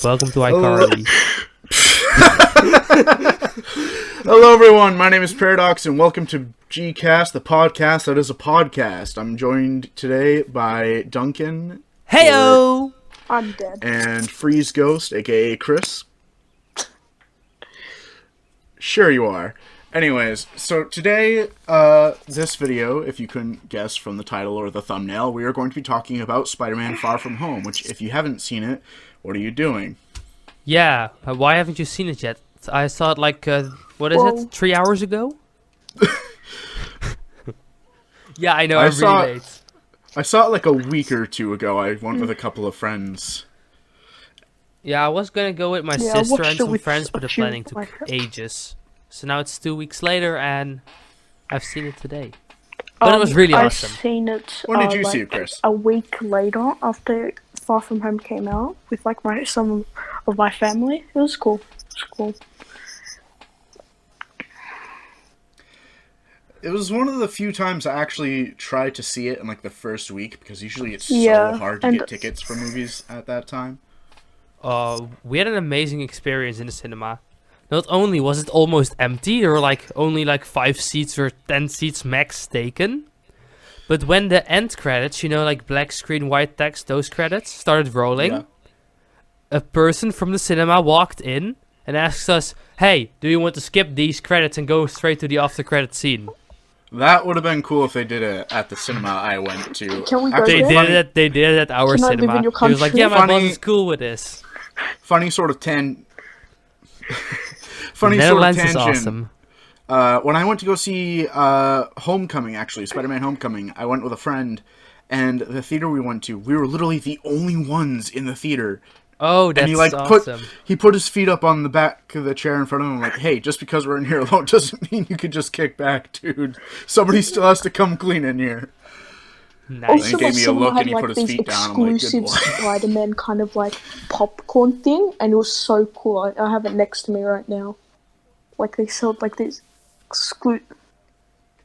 Welcome to iCarly. Hello everyone, my name is Paradox and welcome to GCast, the podcast that is a podcast. I'm joined today by Duncan. Heyo! I'm dead. And FreezeGhost, aka Chris. Sure you are. Anyways, so today, this video, if you couldn't guess from the title or the thumbnail, we are going to be talking about Spider-Man Far From Home, which if you haven't seen it, what are you doing? Yeah, why haven't you seen it yet? I saw it like, 3 hours ago? Yeah, I know, I'm really late. I saw it like a week or two ago. I went with a couple of friends. Yeah, I was gonna go with my sister and some friends, but the planning took ages. So now it's 2 weeks later, and I've seen it today. But it was really awesome. I've seen it. When did you see it, Chris? A week later, after Far From Home came out, with like some of my family. It was cool. It was cool. It was one of the few times I actually tried to see it in like the first week, because usually it's so hard to get tickets for movies at that time. We had an amazing experience in the cinema. Not only was it almost empty, there were like only like 5 seats or 10 seats max taken. But when the end credits, you know, like black screen, white text, those credits started rolling, a person from the cinema walked in and asked us, "Hey, do you want to skip these credits and go straight to the after credit scene?" That would have been cool if they did it at the cinema I went to. Can we go They there? did it at our Can I cinema. live in your He was like, "Yeah, my Funny- boss is cool with this." Funny sort of funny Netherlands sort of tangent. is awesome. When I went to go see Homecoming, actually, Spider-Man Homecoming, I went with a friend, and the theater we went to, we were literally the only ones in the theater. Oh, that's and he like awesome. he put his feet up on the back of the chair in front of him, like, "Hey, just because we're in here alone doesn't mean you could just kick back, dude. Somebody still has to come clean in here." Nice. And Also, he gave me a someone look had and he like put his these feet down. I'm like, "Good exclusive boy." Spider-Man kind of like popcorn thing, and it was so cool. I have it next to me right now. Like they sold like these exclusive.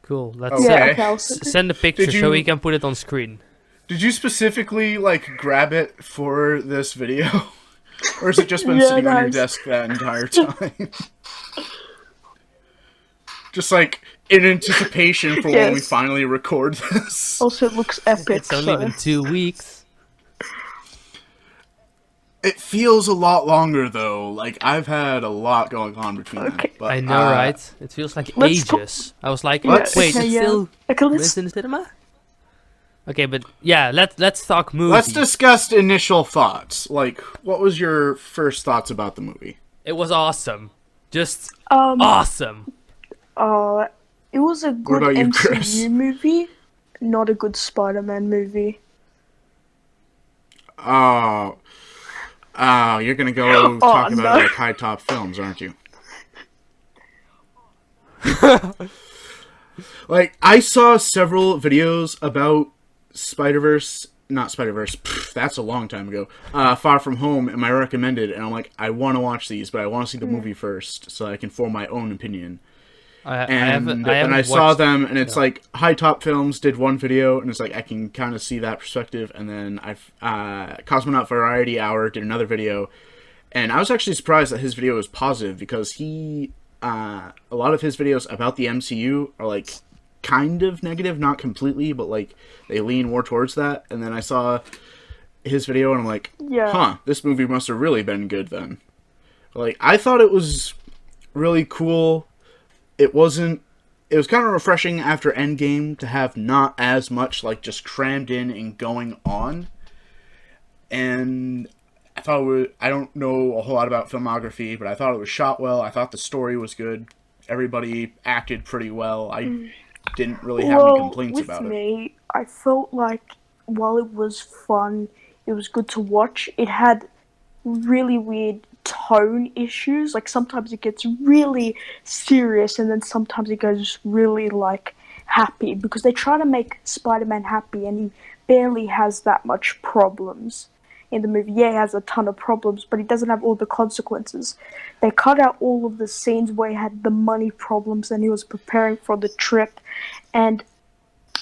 Cool. Let's Okay. I'll send a picture Did so you- we can put it on screen. Did you specifically like grab it for this video, or has it just been Yeah, sitting on your nice. desk that entire time? Just like in anticipation for when we Yes. finally record this. Also, it looks epic. It's only been 2 weeks. It feels a lot longer though. Like I've had a lot going on between them. Okay. But, I know, right? It feels like let's ages. I was like, let's- wait, okay, it's yeah. still Okay, released in the cinema? Okay, but yeah, let's talk movie. Let's discuss initial thoughts. Like, what was your first thoughts about the movie? It was awesome. Just Um, awesome. it was a good about you, MCU Chris? movie, not a good Spider-Man movie. Oh, you're gonna go talk no. about like high top films, aren't you? Like, I saw several videos about not Spider-Verse, that's a long time ago, Far From Home, and I recommended, and I'm like, I want to watch these, but I want to see the movie first, so I can form my own opinion. And I saw them, and it's like, High Top Films did one video, and it's like, I can kind of see that perspective, and then Cosmonaut Variety Hour did another video, and I was actually surprised that his video was positive, because a lot of his videos about the MCU are like, kind of negative, not completely, but like they lean more towards that. And then I saw his video and I'm like, this movie must have really been good then. Like, I thought it was really cool. It was kind of refreshing after Endgame to have not as much like just crammed in and going on. And I thought I don't know a whole lot about filmography, but I thought it was shot well. I thought the story was good. Everybody acted pretty well. I didn't really have any complaints about it. With me, I felt like while it was fun, it was good to watch. It had really weird tone issues. Like sometimes it gets really serious, and then sometimes it goes really like happy, because they try to make Spider-Man happy, and he barely has that much problems in the movie. Yeah, he has a ton of problems, but he doesn't have all the consequences. They cut out all of the scenes where he had the money problems and he was preparing for the trip, and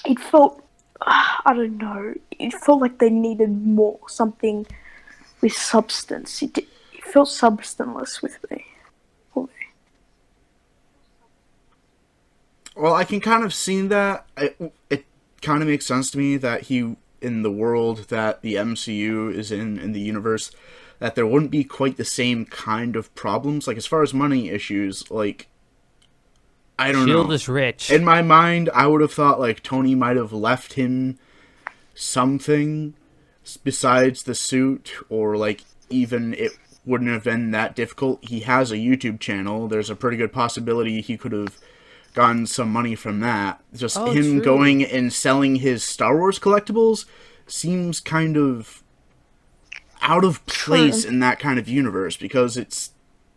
it felt, I don't know, it felt like they needed more, something with substance. felt substanceless with me. Well, I can kind of see that. It kind of makes sense to me that he, in the world that the MCU is in the universe, that there wouldn't be quite the same kind of problems. Like, as far as money issues, like, I don't know. Shield is rich. In my mind, I would have thought, like, Tony might have left him something besides the suit, or, like, even it wouldn't have been that difficult. He has a YouTube channel. There's a pretty good possibility he could have gotten some money from that. Just him true. going and selling his Star Wars collectibles seems kind of out of place in that kind of universe, because it's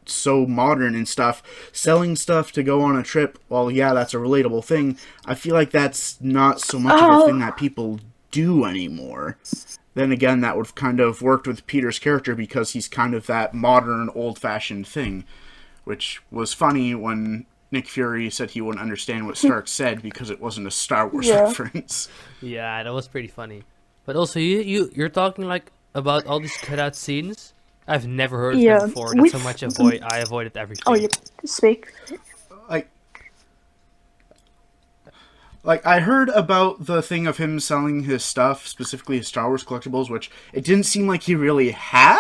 so modern and stuff. Selling stuff to go on a trip, well, yeah, that's a relatable thing. I feel like that's not so much of a thing that people do anymore. Then again, that would have kind of worked with Peter's character, because he's kind of that modern, old-fashioned thing, which was funny when Nick Fury said he wouldn't understand what Stark said because it wasn't a Star Wars reference. Yeah, that was pretty funny. But also, you're talking like about all these cutout scenes. I've never heard of them before. That's how much I avoided everything. Oh, you speak. Like, I heard about the thing of him selling his stuff, specifically his Star Wars collectibles, which it didn't seem like he really had.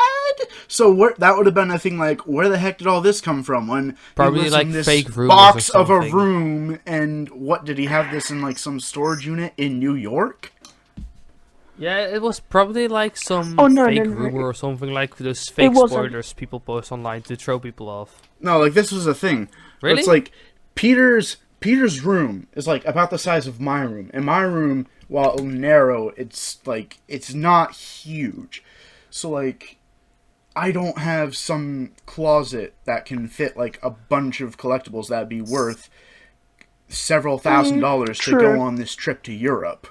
So that would have been a thing like, where the heck did all this come from? When probably he was like in this fake rumors box or of a something. room, and what did he have this in, like some storage unit in New York? Yeah, it was probably like some fake rumor or something, like those fake spoilers people post online to throw people off. No, like, this was a thing. Really? It's like Peter's room is like about the size of my room, and my room, while narrow, it's not huge. So like, I don't have some closet that can fit like a bunch of collectibles that'd be worth several $1,000s to go on this trip to Europe.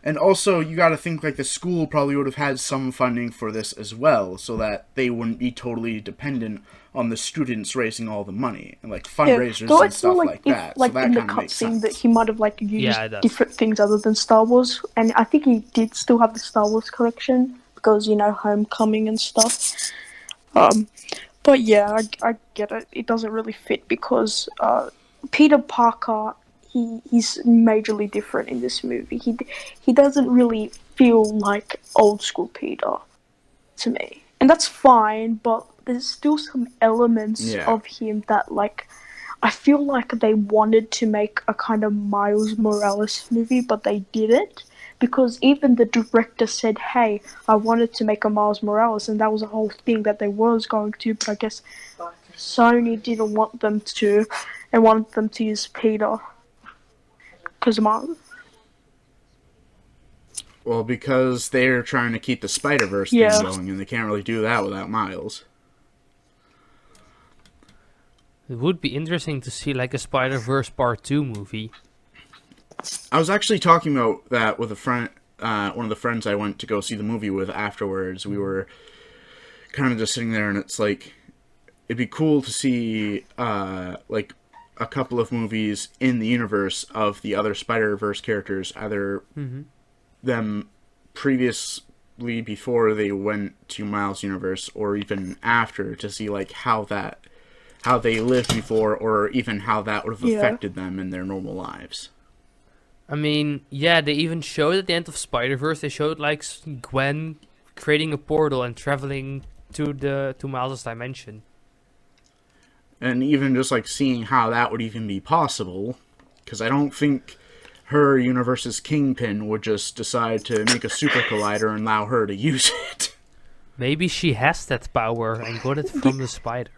And also, you gotta think, like, the school probably would have had some funding for this as well, so that they wouldn't be totally dependent on the students raising all the money, and, like, fundraisers and stuff like that. Like, so that in the kind of makes cutscene sense. that he might have, like, used different things other than Star Wars, and I think he did still have the Star Wars collection, because, you know, Homecoming and stuff. But yeah, I get it. It doesn't really fit, because Peter Parker, he's majorly different in this movie. He doesn't really feel like old school Peter to me, and that's fine. But there's still some elements of him that, like, I feel like they wanted to make a kind of Miles Morales movie, but they didn't, because even the director said, "Hey, I wanted to make a Miles Morales," and that was a whole thing that they was going to, but I guess Sony didn't want them to, and wanted them to use Peter. Well, because they're trying to keep the Spider-Verse thing going, and they can't really do that without Miles. It would be interesting to see like a Spider-Verse Part 2 movie. I was actually talking about that with a friend, one of the friends I went to go see the movie with afterwards. We were kind of just sitting there, and it's like, it'd be cool to see, like, a couple of movies in the universe of the other Spider-Verse characters, either them previously before they went to Miles' universe, or even after, to see like how they lived before, or even how that would have affected them in their normal lives. I mean, yeah, they even showed at the end of Spider-Verse, they showed like Gwen creating a portal and traveling to Miles' dimension. And even just, like, seeing how that would even be possible, because I don't think her universe's Kingpin would just decide to make a super collider and allow her to use it. Maybe she has that power and got it from the spider.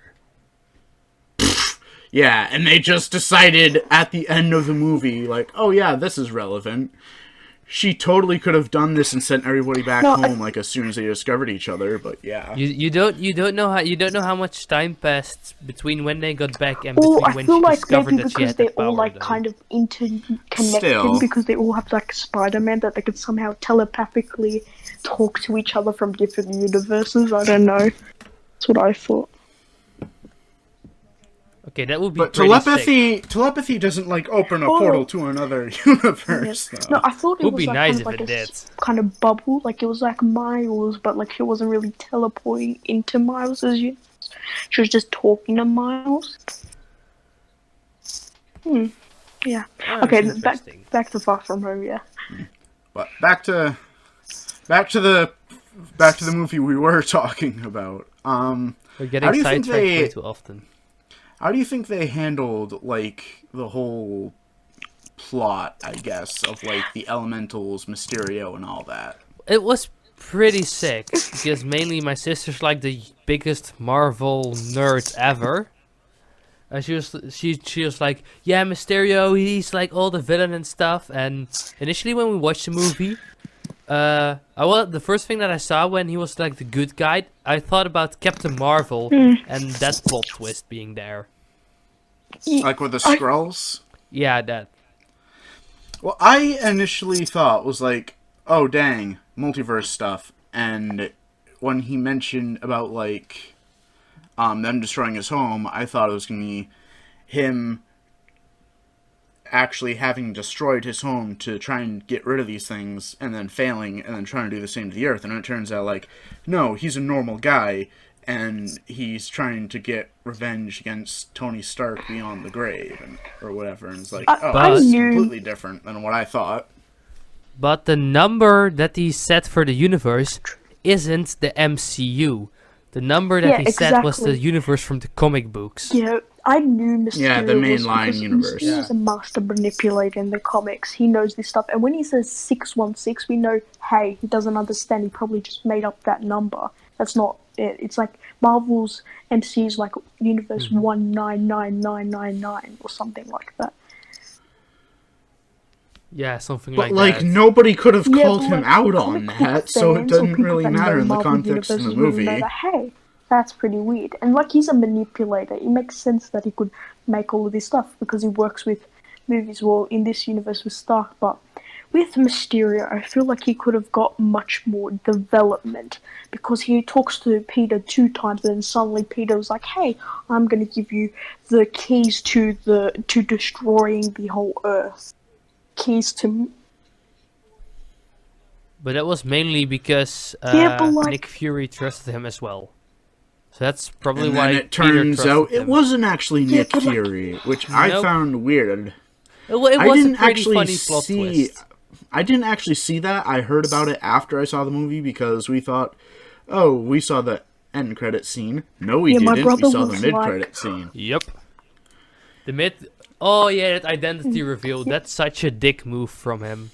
Yeah, and they just decided at the end of the movie, like, oh yeah, this is relevant. She totally could have done this and sent everybody back home like as soon as they discovered each other, but yeah. You don't know how much time passed between when they got back and between when she discovered that she had that power. They're all like kind of interconnected, because they all have like Spider-Man that they could somehow telepathically talk to each other from different universes. I don't know. That's what I thought. Okay, that would be But pretty sick. telepathy doesn't like open a Oh. portal to another universe. Yeah. Though. No, I thought it Would was be like nice kind of if like it did. kind of bubble, like it was like Miles, but like she wasn't really teleporting into Miles's universe. She was just talking to Miles. Yeah. Oh, Okay, it's interesting. back to Far From Home. Yeah. But back to the movie we were talking about. We're How getting do you think sidetracked they- way too often. How do you think they handled like the whole plot, I guess, of like the elementals, Mysterio, and all that? It was pretty sick because mainly my sister's like the biggest Marvel nerd ever. And she was like, yeah, Mysterio, he's like all the villain and stuff. And initially when we watched the movie, the first thing that I saw when he was like the good guy, I thought about Captain Marvel and that plot twist being there. Like with the Skrulls? Yeah, that. Well, I initially thought was like, oh dang, multiverse stuff. And when he mentioned about like them destroying his home, I thought it was gonna be him actually having destroyed his home to try and get rid of these things and then failing and then trying to do the same to the earth. And it turns out like, no, he's a normal guy and he's trying to get revenge against Tony Stark beyond the grave or whatever. And it's like, I it's knew- completely different than what I thought. But the number that he set for the universe isn't the MCU. The number that Yeah, he set was exactly. the universe from the comic books. Yeah, I knew Mysterio Yeah, the was mainline because universe. Mysterio is a master manipulator in the comics. He knows this stuff. And when he says 616, we know, hey, he doesn't understand. He probably just made up that number. That's not it. It's like Marvel's MC is like universe 199999 or something like that. Yeah, something But like that. nobody could have Yeah, called but, him like, out comic on book that, so it fans or doesn't people really that matter know in the Marvel context of the universes really know movie. that, hey, that's pretty weird. And like he's a manipulator. It makes sense that he could make all of this stuff because he works with movies. Well, in this universe with Stark, but with Mysterio, I feel like he could have got much more development because he talks to Peter 2 times, and then suddenly Peter was like, "Hey, I'm gonna give you the keys to destroying the whole Earth. Keys to." But that was mainly because Yeah, but, like- Nick Fury trusted him as well. So that's probably And why then it Peter turns trusted out him. it wasn't actually Yeah, Nick but, like- Fury, which I Nope. found weird. It was I a didn't pretty actually funny plot see. twist. I didn't actually see that. I heard about it after I saw the movie because we thought, oh, we saw the end credit scene. No, we Yeah, my didn't. We brother saw the was mid like- credit scene. Yep. The mid. Oh yeah, that identity reveal. That's such a dick move from him.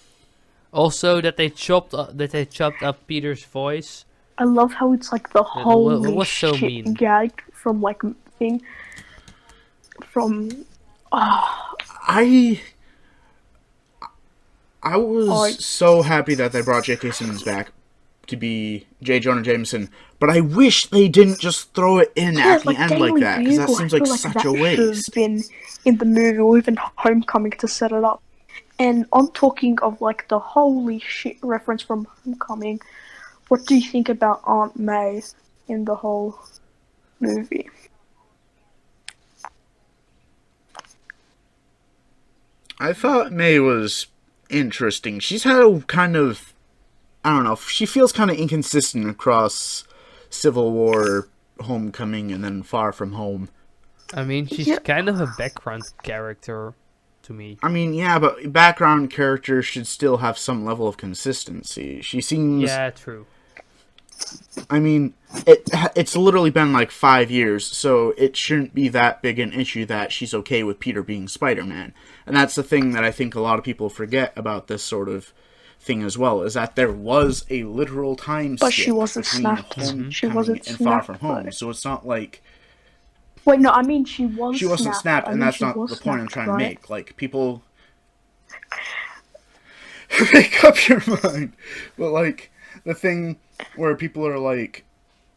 Also, that they chopped up Peter's voice. I love how it's like the whole was so shit mean. gag from like thing from I was Oh, so happy that they brought J.K. Simmons back to be J. Jonah Jameson, but I wish they didn't just throw it in yeah, at the end like Daily that, because that Bugle. seems I like feel such that a should have waste. been in the movie or even Homecoming to set it up. And I'm talking of like the holy shit reference from Homecoming. What do you think about Aunt May in the whole movie? I thought May was interesting. She's had a kind of, I don't know, she feels kind of inconsistent across Civil War, Homecoming, and then Far From Home. I mean, she's Yeah. kind of a background character to me. I mean, yeah, but background characters should still have some level of consistency. She seems, Yeah, true. I mean, it's literally been like 5 years, so it shouldn't be that big an issue that she's okay with Peter being Spider-Man. And that's the thing that I think a lot of people forget about this sort of thing as well, is that there was a literal time But skip she wasn't between snapped. Homecoming She wasn't and Far snapped, From Home, though. so it's not like Wait, no, I mean she was. she wasn't snapped, I and mean, that's she not was the point I'm snapped, trying to right? make. Like, people make up your mind. But like the thing where people are like,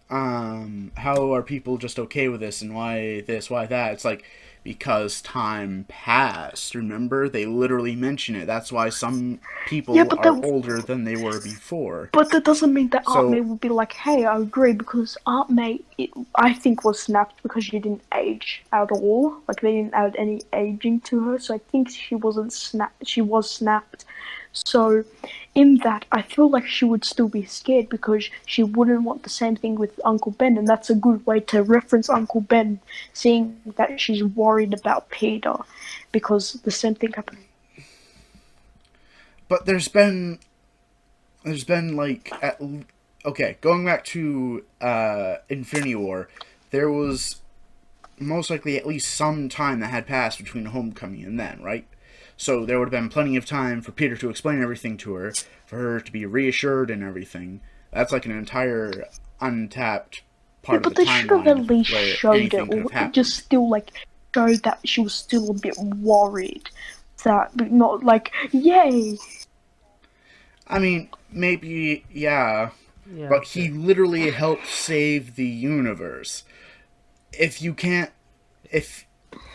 how are people just okay with this, and why this, why that? It's like because time passed. Remember, they literally mention it. That's why some people Yeah, but are older than they were before. But that doesn't mean that Aunt So- May would be like, hey, I agree, because Aunt May, I think, was snapped because she didn't age at all. Like, they didn't add any aging to her, so I think she wasn't snapped. She was snapped. So, in that, I feel like she would still be scared because she wouldn't want the same thing with Uncle Ben, and that's a good way to reference Uncle Ben, seeing that she's worried about Peter, because the same thing happened. But there's been like okay, going back to Infinity War, there was most likely at least some time that had passed between Homecoming and then, right? So there would have been plenty of time for Peter to explain everything to her, for her to be reassured and everything. That's like an entire untapped part of the But they should have at timeline least where showed anything it, could have or happened. just still like showed that she was still a bit worried. That, but not like, yay! I mean, maybe, yeah, Yeah, but he literally helped save the universe. If you can't, if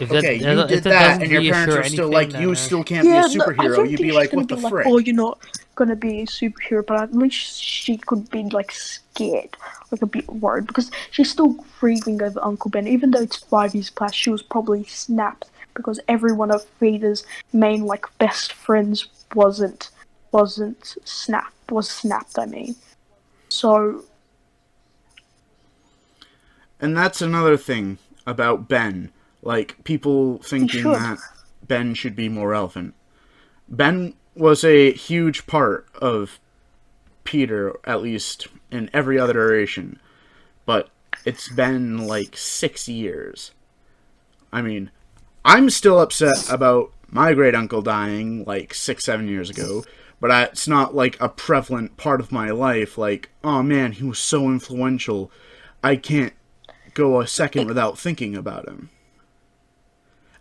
okay, you did that, and your parents are still like, you still can't be a I superhero, don't you'd think be she's like, gonna what the be like, frick? oh, you're not gonna be a superhero, but at least she could be like scared, like a bit worried, because she's still grieving over Uncle Ben. Even though it's 5 years past, she was probably snapped because every one of Peter's main like best friends wasn't snapped. I mean, so And that's another thing about Ben. Like, people thinking should. that Ben should be more relevant. Ben was a huge part of Peter, at least in every other iteration. But it's been like 6 years. I mean, I'm still upset about my great uncle dying like 6-7 years ago, but it's not like a prevalent part of my life. Like, oh man, he was so influential. I can't go a second without thinking about him.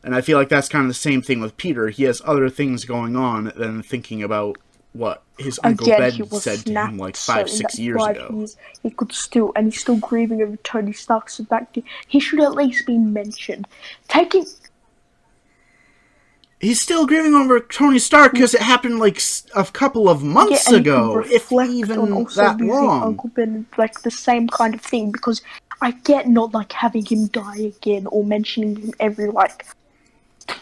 And I feel like that's kind of the same thing with Peter. He has other things going on than thinking about what his Uncle again, he Ben was said to snapped, him like so 5-6 in years that 5 ago. years, he could still, and he's still grieving over Tony Stark, so that he should at least be mentioned. Taking, He's still grieving over Tony Stark because it happened like a couple of months and he ago, can if reflect even on also that losing long. Uncle Ben, like the same kind of thing, because I get not like having him die again or mentioning him every like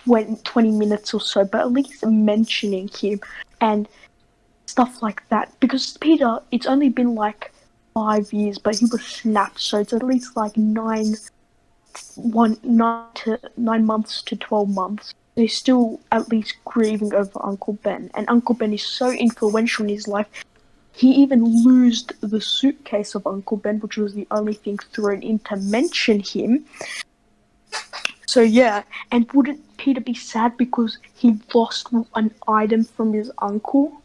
20 minutes or so, but at least mentioning him and stuff like that. Because Peter, it's only been like 5 years, but he was snapped, so it's at least like 9 months to 12 months. They're still at least grieving over Uncle Ben, and Uncle Ben is so influential in his life. He even lost the suitcase of Uncle Ben, which was the only thing thrown in to mention him. So yeah, and wouldn't Peter be sad because he lost an item from his uncle?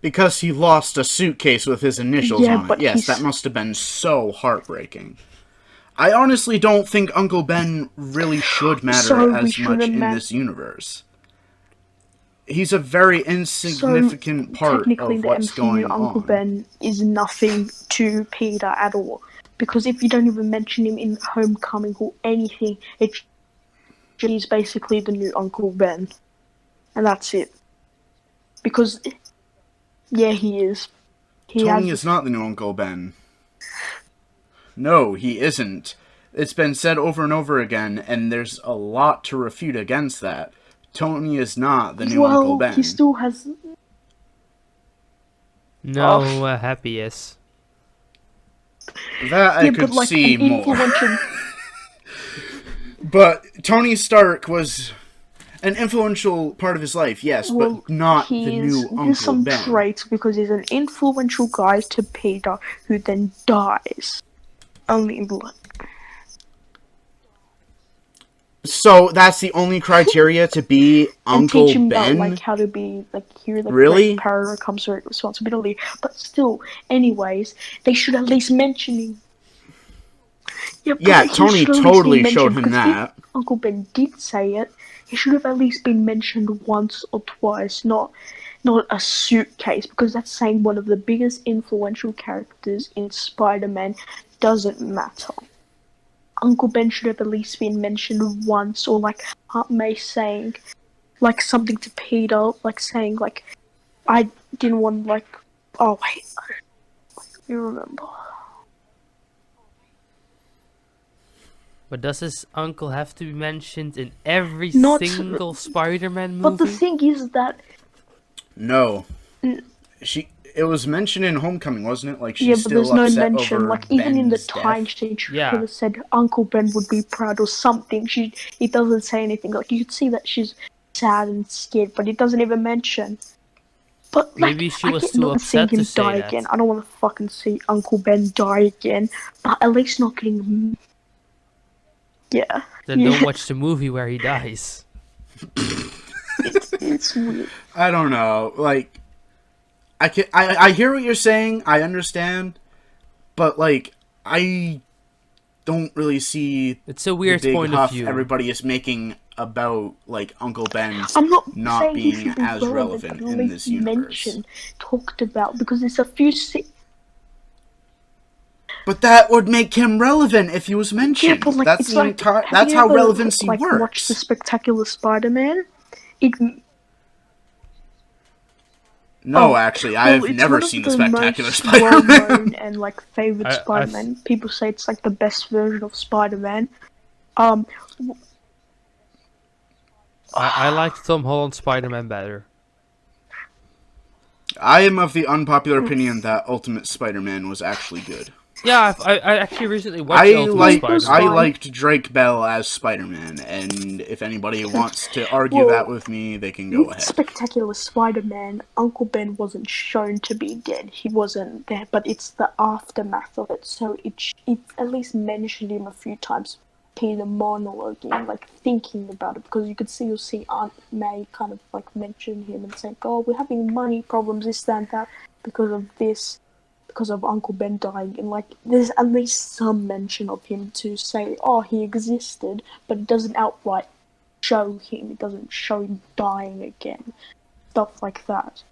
Because he lost a suitcase with his initials Yeah, on it. but Yes, that must have been so heartbreaking. I honestly don't think Uncle Ben really should matter So we as much shouldn't in this universe. He's a very insignificant part technically, in of the what's MCU, going Uncle on. Ben is nothing to Peter at all. Because if you don't even mention him in Homecoming or anything, he's basically the new Uncle Ben. And that's it. Because, yeah, he is. Tony is not the new Uncle Ben. No, he isn't. It's been said over and over again, and there's a lot to refute against that. Tony is not the new Uncle Ben. He still has... No, Happy is. That I could like, see more. But Tony Stark was an influential part of his life, yes, but not the new Uncle Ben. There's some traits because he's an influential guy to Peter who then dies. Only in blood. So that's the only criteria to be Uncle and teach him Ben? about, like, how to be, like, here, like, really? Great power comes with responsibility. But still, anyways, they should at least mention him. Yeah, Tony totally showed him that. If Uncle Ben did say it, he should have at least been mentioned once or twice, not a suitcase, because that's saying one of the biggest influential characters in Spider-Man doesn't matter. Uncle Ben should have at least been mentioned once, or like Aunt May saying, like something to Peter, like saying like, I didn't want like, oh wait, you remember? But does his uncle have to be mentioned in every Not- single Spider-Man But the movie? thing is that No. It was mentioned in Homecoming, wasn't it? Like, she's yeah, but still there's no upset mention. over Like even in the Ben's time death. she could Yeah. have said Uncle Ben would be proud or something. It doesn't say anything. Like you could see that she's sad and scared, but it doesn't even mention. But like, Maybe she I was get too not seeing upset to him say die that. again. I don't want to fucking see Uncle Ben die again. But at least not getting. Yeah. Then yeah. don't watch the movie where he dies. It's weird. I don't know. Like, I hear what you're saying. I understand. But, like, I don't really see It's a weird the big point huff of view. everybody is making about, like, Uncle Ben I'm not saying he being should be as relevant, relevant but at in least this universe. mentioned, talked about, because there's a few. But that would make him relevant if he was mentioned. Yeah, but like That's it's the like entire. have That's you how ever, relevancy like, works. watched the Spectacular Spider-Man? It No, actually, I've it's never one of seen the Spectacular most Spider-Man. well-known and like favorite I've- Spider-Man. People say it's like the best version of Spider-Man. Um, I like Tom Holland Spider-Man better. I am of the unpopular opinion that Ultimate Spider-Man was actually good. Yeah, I actually recently watched I Ultimate Spider-Man. fine. liked Drake Bell as Spider-Man, and if anybody wants to argue Well, that with me, they can go with ahead. Spectacular Spider-Man, Uncle Ben wasn't shown to be dead. He wasn't there, but it's the aftermath of it. So it at least mentioned him a few times. Peter monologuing, like thinking about it, because you could see Aunt May kind of like mention him and say, "Oh, we're having money problems, this, that, and that, because of this, because of Uncle Ben dying." And like, there's at least some mention of him to say, "Oh, he existed," but it doesn't outright show him. It doesn't show him dying again, stuff like that.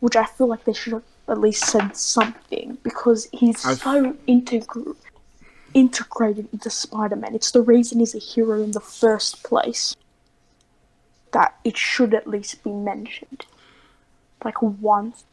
Which I feel like they should have at least said something, because he's so integrated into Spider-Man. It's the reason he's a hero in the first place. That it should at least be mentioned. Like once.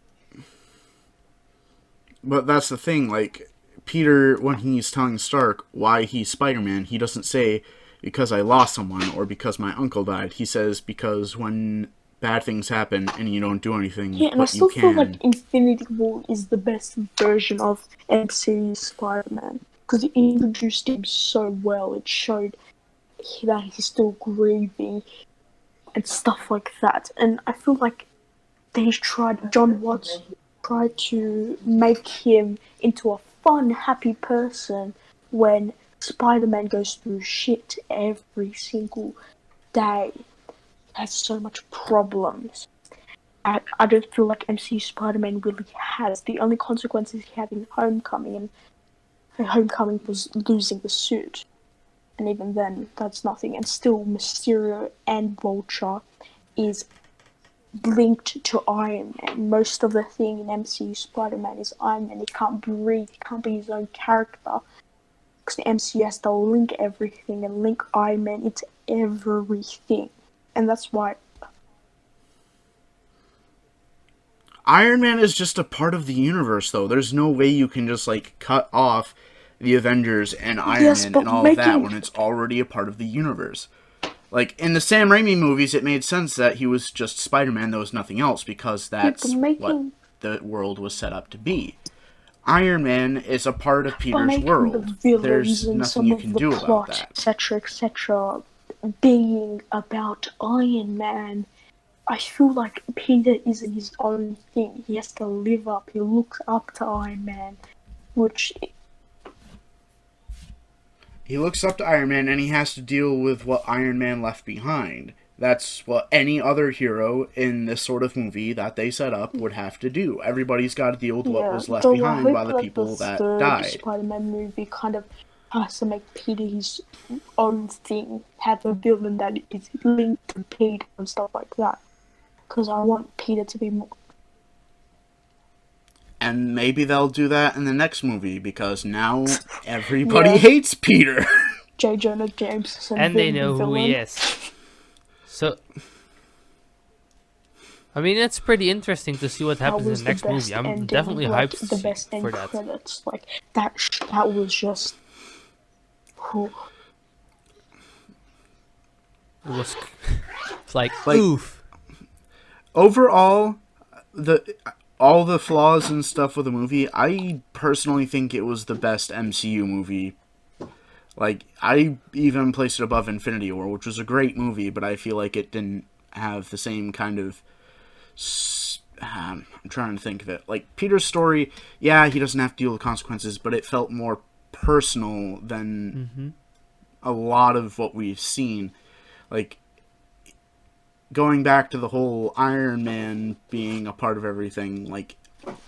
But that's the thing, like, Peter, when he's telling Stark why he's Spider-Man, he doesn't say, because I lost someone, or because my uncle died. He says, because when bad things happen and you don't do anything, Yeah, and I but still you feel can. like Infinity War is the best version of MCU Spider-Man. Because it introduced him so well. It showed that he's still grieving and stuff like that. And I feel like John Watts tried to make him into a fun, happy person when Spider-Man goes through shit every single day. Has so much problems. I don't feel like MCU Spider-Man really has. The only consequences he had in Homecoming, and Homecoming was losing the suit. And even then, that's nothing. And still, Mysterio and Vulture is linked to Iron Man. Most of the thing in MCU Spider-Man is Iron Man. He can't breathe. He can't be his own character. Because the MCU has to link everything and link Iron Man into everything. And that's why... Iron Man is just a part of the universe, though. There's no way you can just, like, cut off the Avengers and Iron Man and all of that when it's already a part of the universe. Like, in the Sam Raimi movies, it made sense that he was just Spider-Man, there was nothing else, because that's what the world was set up to be. Iron Man is a part of Peter's world. There's nothing you can do about that. Etc., etc., being about Iron Man, I feel like Peter isn't his own thing. He has to live up. He looks up to Iron Man, which... He looks up to Iron Man, and he has to deal with what Iron Man left behind. That's what any other hero in this sort of movie that they set up would have to do. Everybody's got to deal with what was left behind by the people that died. The Spider-Man movie kind of has to make Peter his own thing, have a villain that is linked to Peter and stuff like that. Because I want Peter to be more... And maybe they'll do that in the next movie, because now everybody hates Peter. J. Jonah Jameson. and they being the know who he villain. is. So, I mean, it's pretty interesting to see what That happens in was the the next best movie. I'm ending, definitely like, hyped the best end for that. credits. Like that. That was just. Whew. It was it's like Like- oof. Overall, all the flaws and stuff with the movie, I personally think it was the best MCU movie. Like, I even placed it above Infinity War, which was a great movie, but I feel like it didn't have the same kind of... I'm trying to think of it. Like, Peter's story, yeah, he doesn't have to deal with consequences, but it felt more personal than a lot of what we've seen. Like, going back to the whole Iron Man being a part of everything, like,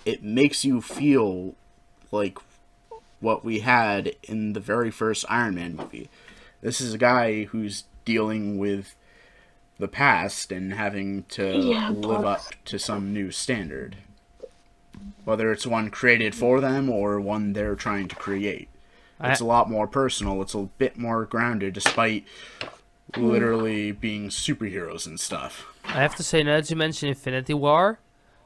it makes you feel like what we had in the very first Iron Man movie. This is a guy who's dealing with the past and having to live up to some new standard. Whether it's one created for them or one they're trying to create. It's a lot more personal. It's a bit more grounded, despite literally being superheroes and stuff. I have to say, now that you mentioned Infinity War,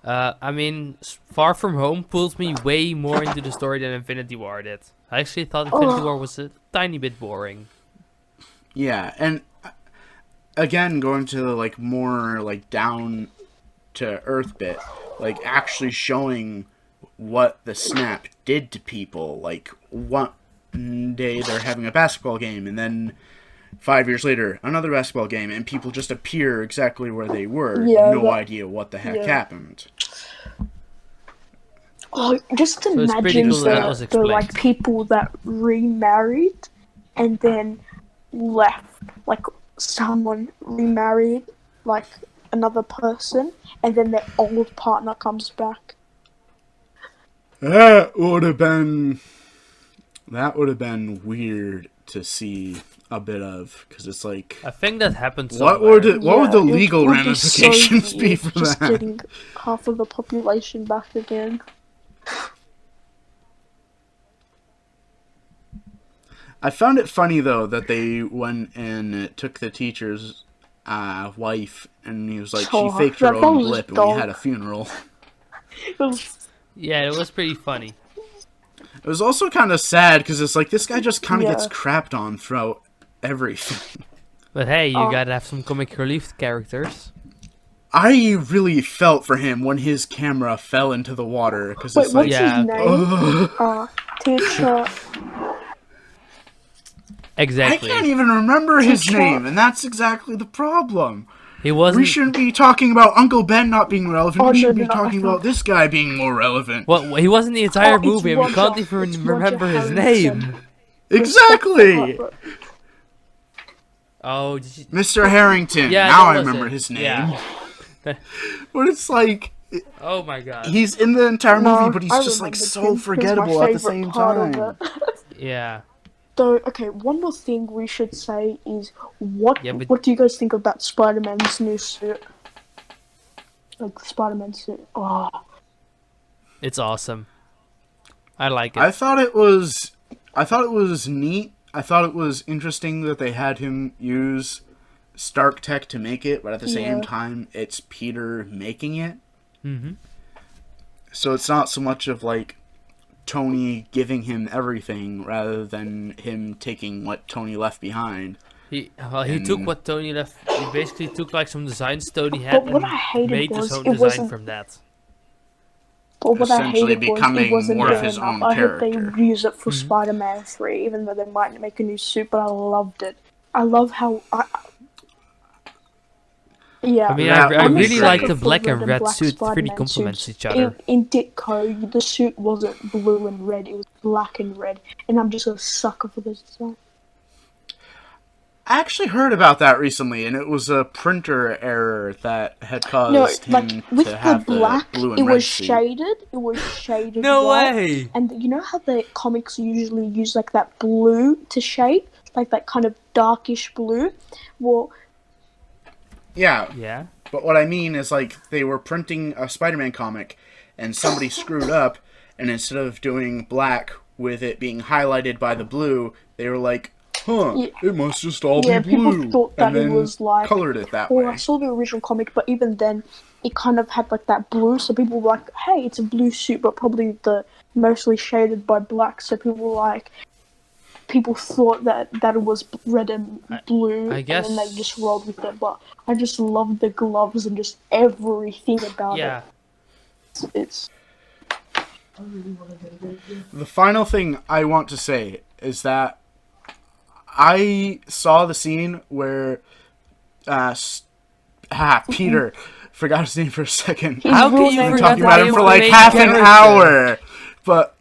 I mean, Far From Home pulled me way more into the story than Infinity War did. I actually thought Infinity War was a tiny bit boring. Yeah, and again, going to like more like down to earth bit, like actually showing what the snap did to people. Like, one day they're having a basketball game, and then 5 years later, another basketball game, and people just appear exactly where they were. Yeah, no idea what the heck happened. Oh, just So it's pretty imagine cool that was the like explained. people that remarried and then left. Like someone remarried, like another person, and then their old partner comes back. That would have been weird to see a bit of, because it's like, I think that happened what somewhere. would the It legal would be so ramifications be weird for just that? getting half of the population back again. I found it funny though that they went and took the teacher's wife, and he was like, she faked her that own was blip, and dog. we had a funeral. It was, Yeah, it was pretty funny. It was also kind of sad because it's like this guy just kind of Yeah. gets crapped on throughout everything. But hey, you gotta have some comic relief characters. I really felt for him when his camera fell into the water, because wait, it's what's like, Yeah. his name? Teacher. Exactly. I can't even remember his Teacher. name, and that's exactly the problem. He wasn't. We shouldn't be talking about Uncle Ben not being relevant. Oh, we should no, be no, talking no. about this guy being more relevant. Well, he wasn't the entire it's movie, and we can't Roger. It's even Roger remember his Harrison. name. Exactly! Oh, did you... Mr. Harrington. Yeah, now that I was remember it. his name. Yeah. But it's like, Oh my god. he's in the entire movie, No, but he's I just like remembered so him. He was my forgettable at the favourite same part of time. it. Yeah. Though, okay, one more thing we should say is what Yeah, but- what do you guys think about Spider-Man's new suit? Like the Spider-Man suit. Oh, It's awesome. I like it. I thought it was neat. I thought it was interesting that they had him use Stark Tech to make it, but at the same Yeah. time, it's Peter making it. Mm-hmm. So it's not so much of like Tony giving him everything, rather than him taking what Tony left behind. He And- took what Tony left. He basically took like some designs Tony had But what and I hated made was his own it design wasn't- from that. but what I Essentially hated was becoming it wasn't more of good his enough. own I hope they character. use it for Mhm. Spider-Man 3, even though they might make a new suit. But I loved it. I love how yeah. I mean, That I was really great. like the For black red and red black suit. It really Spider-Man complements suits. each other. In Ditko, the suit wasn't blue and red; it was black and red, and I'm just a sucker for this design. I actually heard about that recently, and it was a printer error that had caused No, him like with to the have black, the blue and it red was suit. shaded. It was shaded. No white. way! And you know how the comics usually use like that blue to shade, like that kind of darkish blue. Well, Yeah, Yeah. but what I mean is, like, they were printing a Spider-Man comic, and somebody screwed up, and instead of doing black with it being highlighted by the blue, they were like, it must just all Yeah, be blue. people thought that and it then was like. colored it that Well, way. I saw the original comic, but even then, it kind of had like that blue. So people were like, "Hey, it's a blue suit," but probably the mostly shaded by black. So people thought that it was red and blue, I guess. and then they just rolled with it. But I just loved the gloves and just everything about Yeah. it. It's The final thing I want to say is that I saw the scene where Peter forgot his name for a second. His How real can you name Been forget talking the about name him for of like the half main an character? hour, but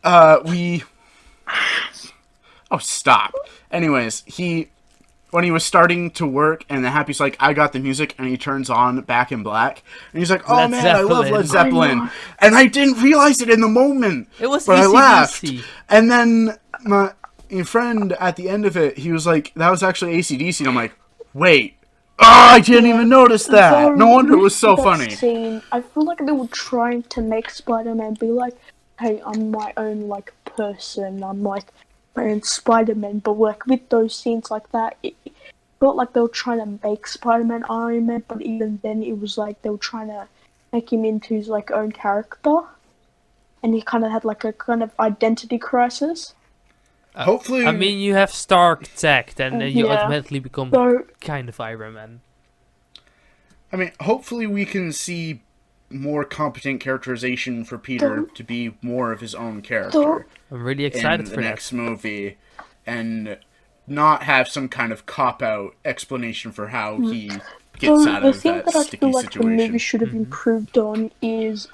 Oh, stop. Anyways, when he was starting to work, and the Happy's like, I got the music, and he turns on Back in Black, and he's like, oh Led man, I love Zeppelin. Led I Zeppelin. know. And I didn't realize it in the moment. It was but I laughed. AC/DC. And then my friend at the end of it, he was like, that was actually AC/DC, and I'm like, wait. Oh, I didn't even notice that. No wonder it was so that funny. Scene, I feel like they were trying to make Spider-Man be like, hey, I'm my own like person. I'm like my own Spider-Man. But like with those scenes like that, it felt like they were trying to make Spider-Man Iron Man. But even then, it was like they were trying to make him into his like own character, and he kind of had like a kind of identity crisis. Hopefully, I mean, you have Stark tech, then you Yeah. automatically become So kind of Iron Man. hopefully we can see more competent characterization for Peter to be more of his own character. I'm really excited in for the that. next movie, and not have some kind of cop-out explanation for how he gets out the of thing that that I sticky feel like the situation. movie should have improved on is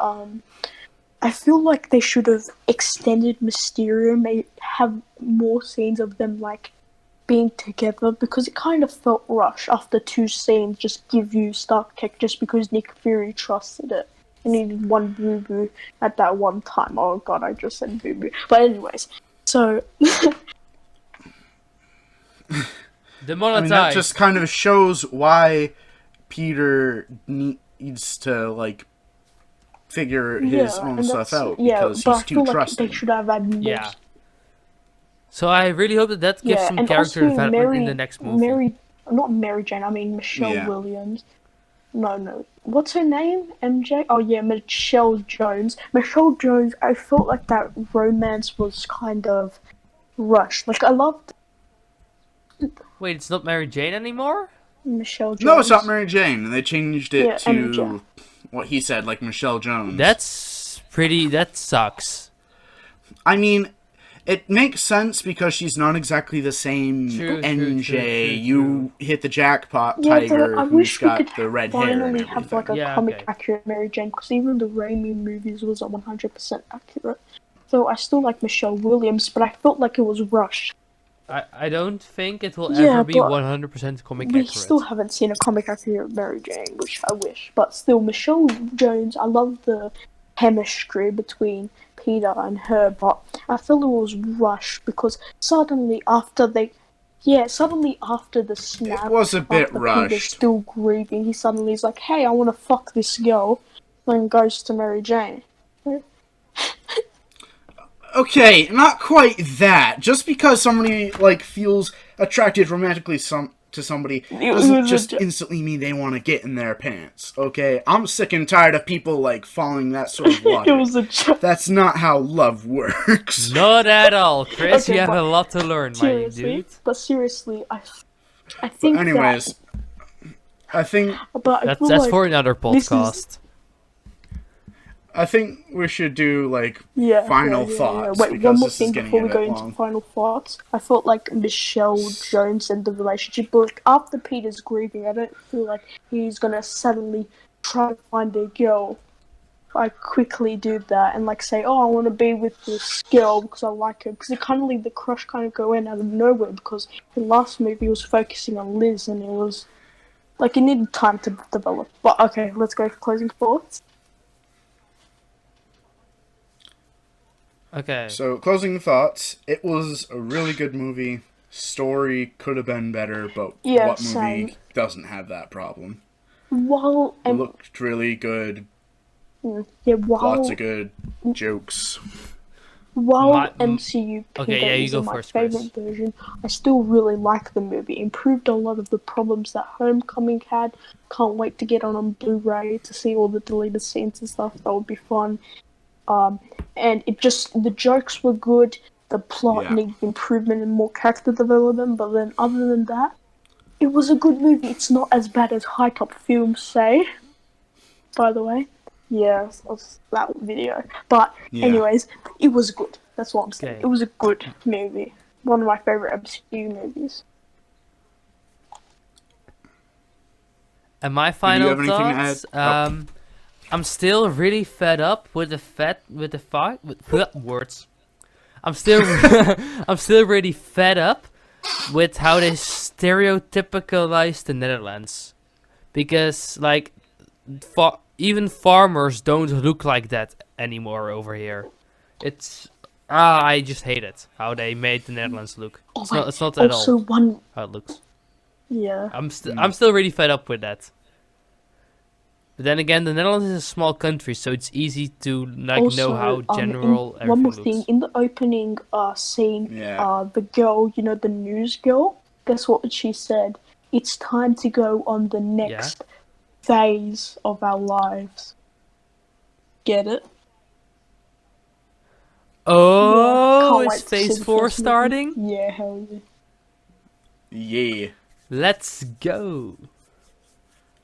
I feel like they should have extended Mysterio, may have more scenes of them like being together, because it kind of felt rushed after 2 scenes. Just give you Stark Tech just because Nick Fury trusted it. He needed one boo boo at that one time. Oh god, I just said boo boo. But anyways, so Demonetized. that just kind of shows why Peter needs to like figure his own and stuff that's- out because but he's I feel too like trusting. they should have had more. Yeah. So I really hope that gives some and character also development in the next movie. Not Mary Jane, I mean Michelle Yeah. Williams. No. What's her name? MJ? Oh yeah, Michelle Jones. Michelle Jones, I felt like that romance was kind of rushed. Like, I loved Wait, it's not Mary Jane anymore? Michelle Jones. No, it's not Mary Jane. They changed it Yeah, MJ. to what he said, like Michelle Jones. That sucks. I mean, it makes sense because she's not exactly the same True, NJ. true. You hit the jackpot, Yeah, Tiger, I who's wish we got could the red hair and finally everything. have like a Yeah, comic okay. accurate Mary Jane, because even the Raimi movies was 100% accurate. So I still like Michelle Williams, but I felt like it was rushed. I don't think it will Yeah, ever be but 100% comic We accurate. still haven't seen a comic accurate Mary Jane, which I wish. But still, Michelle Jones, I love the chemistry between Peter and her, but I feel it was rushed because suddenly after the snap, It was a bit after Peter's rushed. still grieving, he suddenly is like, hey, I want to fuck this girl, then goes to Mary Jane. Okay, not quite that. Just because somebody like feels attracted romantically to somebody doesn't was just a- instantly mean they want to get in their pants. Okay, I'm sick and tired of people like following that sort of It logic. was a joke. That's not how love works. Not at all, Chris. Okay, you have but a lot to learn, my Seriously, dude. but seriously, I think Anyways, I think but I feel That's like for another this is- podcast. we should do like Yeah, final yeah. thoughts Wait, because one more this thing is getting before a we bit go into long. final thoughts. I felt like Michelle Jones and the relationship, but like after Peter's grieving, I don't feel like he's gonna suddenly try to find a girl. I quickly do that and like say, oh, I want to be with this girl because I like her. Because it kind of leave the crush kind of go in out of nowhere, because the last movie was focusing on Liz and it was like it needed time to develop. But okay, let's go for closing thoughts. Okay. So, closing thoughts. It was a really good movie. Story could have been better, but Yeah, what movie same. doesn't have that problem? While It looked really good. while Lots of good jokes. while MCU Okay, Kingdom yeah, you is go in my first, Chris. favorite version, I still really like the movie. Improved a lot of the problems that Homecoming had. Can't wait to get on Blu-ray to see all the deleted scenes and stuff. That would be fun. And the jokes were good. The plot Yeah. needed improvement and more character development. But then, other than that, it was a good movie. It's not as bad as high top films say. By the way, yeah, that video. But Yeah. anyways, it was good. That's what I'm saying. Okay. It was a good movie. One of my favorite MCU movies. And my you final have anything to thoughts. add? I'm still really fed up with words. I'm still I'm still really fed up with how they stereotypicalize the Netherlands, because like even farmers don't look like that anymore over here. It's I just hate it how they made the Netherlands look. It's not at all how it looks. Yeah. I'm still really fed up with that. But then again, the Netherlands is a small country, so it's easy to know how general everything one more looks. thing, in the opening scene, the girl, the news girl, guess what she said? It's time to go on the next phase of our lives. Get it? Oh, Can't is wait to see phase the 4 first movie. starting? Yeah, hell yeah. Yeah. Let's go.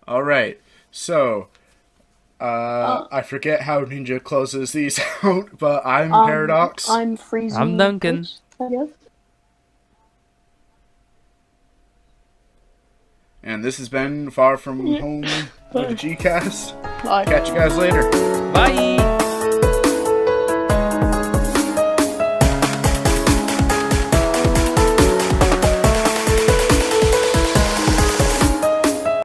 All right. So, I forget how Ninja closes these out, but I'm Paradox. I'm FreezeGhost, I'm Duncan. I guess. And this has been Far From Home with the GCast. Bye. Catch you guys later. Bye.